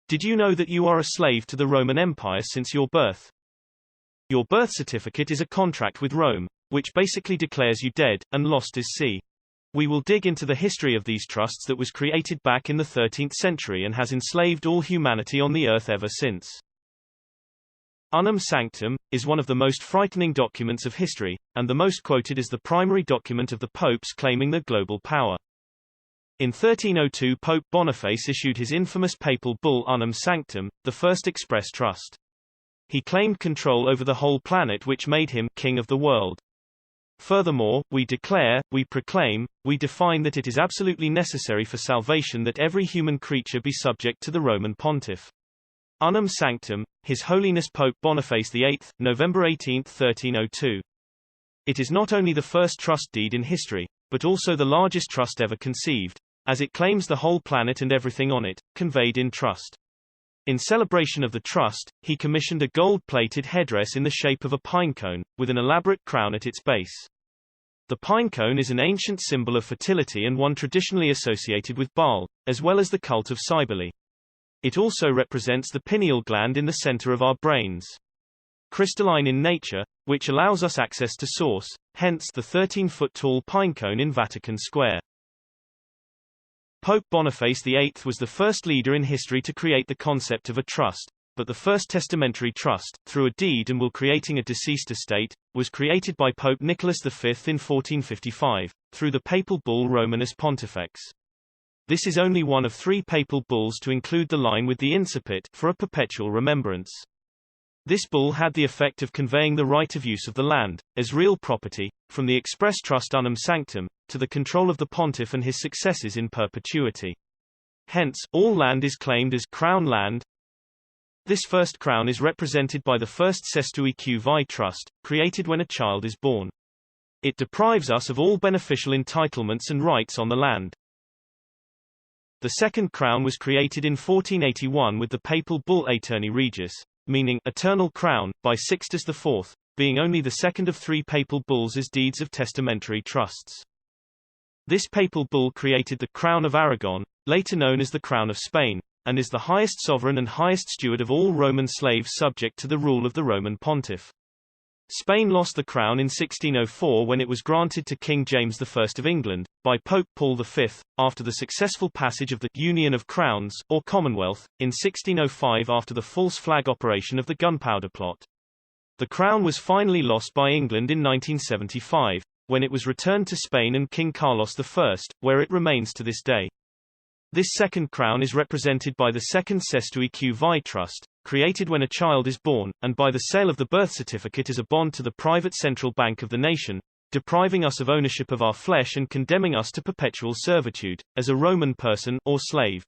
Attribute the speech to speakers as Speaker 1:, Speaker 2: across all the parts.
Speaker 1: Did you know that you are a slave to the Roman Empire since your birth? Your birth certificate is a contract with Rome, which basically declares you dead, and lost as sea. We will dig into the history of these trusts that was created back in the 13th century and has enslaved all humanity on the earth ever since. Unum Sanctum is one of the most frightening documents of history, and the most quoted as the primary document of the popes claiming the global power. In 1302 Pope Boniface issued his infamous papal bull Unum Sanctum, the first express trust. He claimed control over the whole planet, which made him king of the world. Furthermore, we declare, we proclaim, we define that it is absolutely necessary for salvation that every human creature be subject to the Roman Pontiff. Unum Sanctum, His Holiness Pope Boniface VIII, November 18, 1302. It is not only the first trust deed in history, but also the largest trust ever conceived, as it claims the whole planet and everything on it, conveyed in trust. In celebration of the trust, he commissioned a gold-plated headdress in the shape of a pinecone, with an elaborate crown at its base. The pinecone is an ancient symbol of fertility and one traditionally associated with Baal, as well as the cult of Cybele. It also represents the pineal gland in the center of our brains. Crystalline in nature, which allows us access to source, hence the 13-foot-tall pinecone in Vatican Square. Pope Boniface VIII was the first leader in history to create the concept of a trust, but the first testamentary trust, through a deed and will creating a deceased estate, was created by Pope Nicholas V in 1455, through the papal bull Romanus Pontifex. This is only one of 3 papal bulls to include the line with the incipit, for a perpetual remembrance. This bull had the effect of conveying the right of use of the land, as real property, from the express trust Unum Sanctum, to the control of the pontiff and his successors in perpetuity. Hence, all land is claimed as crown land. This first crown is represented by the first Cestui trust, created when a child is born. It deprives us of all beneficial entitlements and rights on the land. The second crown was created in 1481 with the papal bull Aeterni Regis, meaning eternal crown, by Sixtus IV, being only the second of 3 papal bulls as deeds of testamentary trusts. This papal bull created the Crown of Aragon, later known as the Crown of Spain, and is the highest sovereign and highest steward of all Roman slaves subject to the rule of the Roman pontiff. Spain lost the crown in 1604 when it was granted to King James I of England, by Pope Paul V, after the successful passage of the Union of Crowns, or Commonwealth, in 1605 after the false flag operation of the Gunpowder Plot. The crown was finally lost by England in 1975, when it was returned to Spain and King Carlos I, where it remains to this day. This second crown is represented by the second Cestui trust, created when a child is born, and by the sale of the birth certificate as a bond to the private central bank of the nation, depriving us of ownership of our flesh and condemning us to perpetual servitude, as a Roman person, or slave.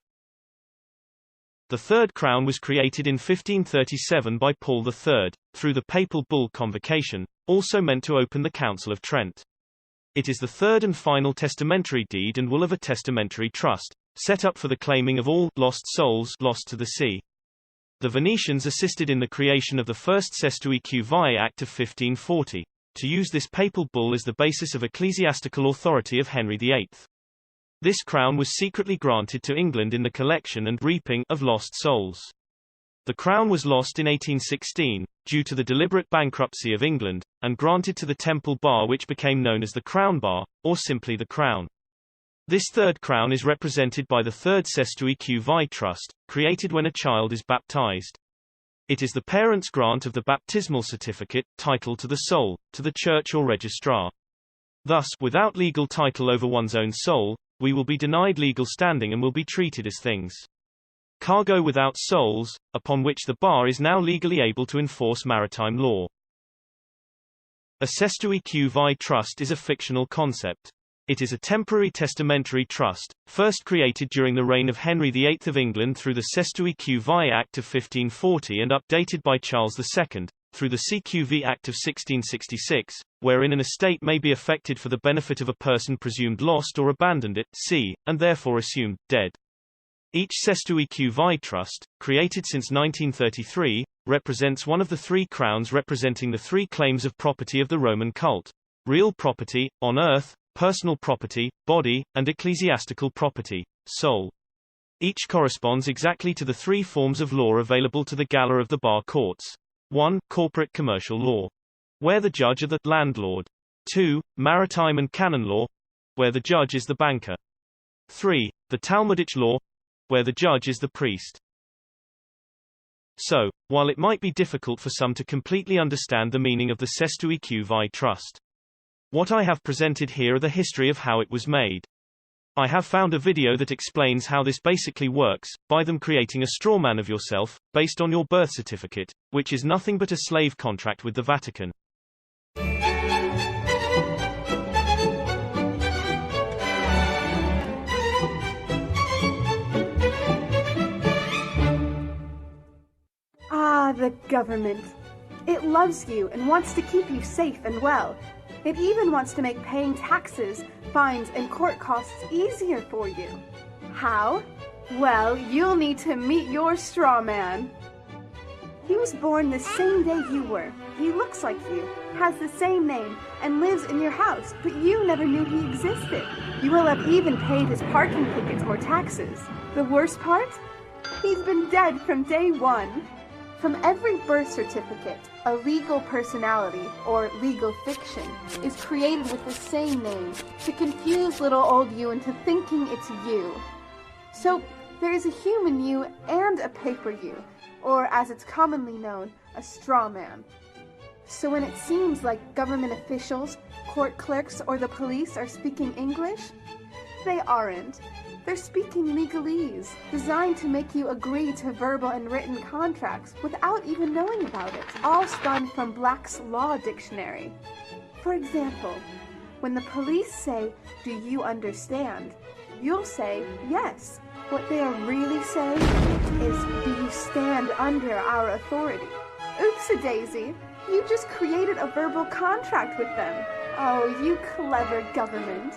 Speaker 1: The third crown was created in 1537 by Paul III, through the papal bull Convocation, also meant to open the Council of Trent. It is the third and final testamentary deed and will of a testamentary trust, set up for the claiming of all lost souls lost to the sea. The Venetians assisted in the creation of the first Cestui Act of 1540, to use this papal bull as the basis of ecclesiastical authority of Henry VIII. This crown was secretly granted to England in the collection and reaping of lost souls. The crown was lost in 1816, due to the deliberate bankruptcy of England, and granted to the Temple Bar, which became known as the Crown Bar, or simply the Crown. This third crown is represented by the third Cestui trust, created when a child is baptized. It is the parent's grant of the baptismal certificate, title to the soul, to the church or registrar. Thus, without legal title over one's own soul, we will be denied legal standing and will be treated as things. Cargo without souls, upon which the bar is now legally able to enforce maritime law. A Cestui trust is a fictional concept. It is a temporary testamentary trust, first created during the reign of Henry VIII of England through the Cestui Act of 1540 and updated by Charles II, through the CQV Act of 1666, wherein an estate may be affected for the benefit of a person presumed lost or abandoned at sea, and therefore assumed dead. Each Cestui trust, created since 1933, represents one of the 3 crowns representing the 3 claims of property of the Roman cult: real property, on earth, personal property, body, and ecclesiastical property, soul. Each corresponds exactly to the three forms of law available to the gala of the bar courts. 1. Corporate commercial law, where the judge are the landlord. 2. Maritime and canon law, where the judge is the banker. 3. The Talmudic law, where the judge is the priest. So, while it might be difficult for some to completely understand the meaning of the Cestui trust, what I have presented here are the history of how it was made. I have found a video that explains how this basically works, by them creating a straw man of yourself, based on your birth certificate, which is nothing but a slave contract with the Vatican.
Speaker 2: Ah, the government. It loves you and wants to keep you safe and well. It even wants to make paying taxes, fines, and court costs easier for you. How? Well, you'll need to meet your straw man. He was born the same day you were. He looks like you, has the same name, and lives in your house, but you never knew he existed. You will have even paid his parking tickets or taxes. The worst part? He's been dead from day one. From every birth certificate, a legal personality, or legal fiction, is created with the same name to confuse little old you into thinking it's you. So, there is a human you and a paper you, or as it's commonly known, a straw man. So when it seems like government officials, court clerks, or the police are speaking English, they aren't. They're speaking legalese, designed to make you agree to verbal and written contracts without even knowing about it, all spun from Black's Law Dictionary. For example, when the police say, "Do you understand?" you'll say, "Yes." What they are really saying is, "Do you stand under our authority?" Oops-a-daisy, you just created a verbal contract with them. Oh, you clever government.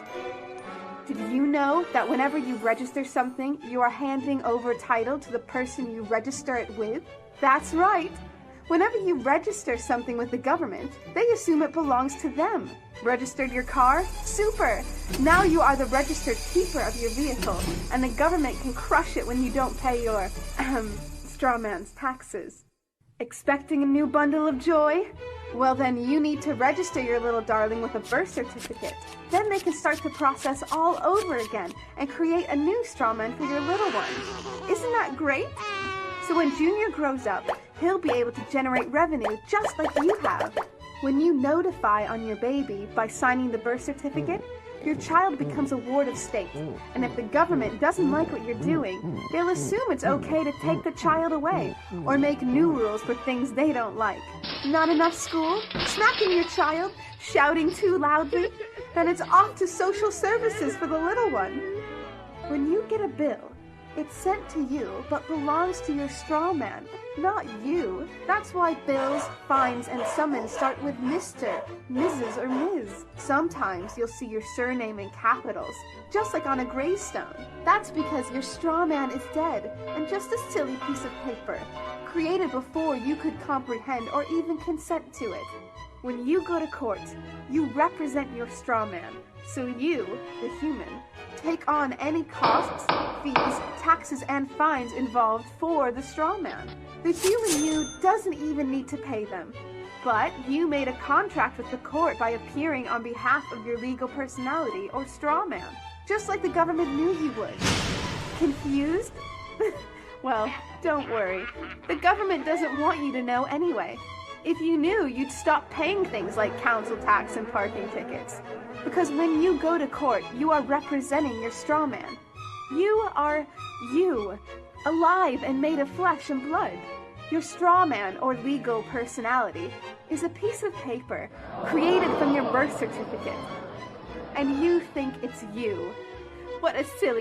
Speaker 2: Did you know that whenever you register something, you are handing over title to the person you register it with? That's right. Whenever you register something with the government, they assume it belongs to them. Registered your car? Super! Now you are the registered keeper of your vehicle, and the government can crush it when you don't pay your, straw man's taxes. Expecting a new bundle of joy? Well then you need to register your little darling with a birth certificate. Then they can start the process all over again and create a new straw man for your little one. Isn't that great? So when Junior grows up, he'll be able to generate revenue just like you have. When you notify on your baby by signing the birth certificate, your child becomes a ward of state, and if the government doesn't like what you're doing, they'll assume it's okay to take the child away, or make new rules for things they don't like. Not enough school? Smacking your child? Shouting too loudly? Then it's off to social services for the little one. When you get a bill, it's sent to you, but belongs to your straw man, not you. That's why bills, fines, and summons start with Mr., Mrs., or Ms. Sometimes you'll see your surname in capitals, just like on a gravestone. That's because your straw man is dead, and just a silly piece of paper, created before you could comprehend or even consent to it. When you go to court, you represent your straw man, so you, the human, take on any costs, fees, taxes, and fines involved for the straw man. The human you doesn't even need to pay them, but you made a contract with the court by appearing on behalf of your legal personality or straw man, just like the government knew you would. Confused? Well, don't worry. The government doesn't want you to know anyway. If you knew, you'd stop paying things like council tax and parking tickets. Because when you go to court, you are representing your straw man. You are you, alive and made of flesh and blood. Your straw man, or legal personality, is a piece of paper created from your birth certificate. And you think it's you. What a silly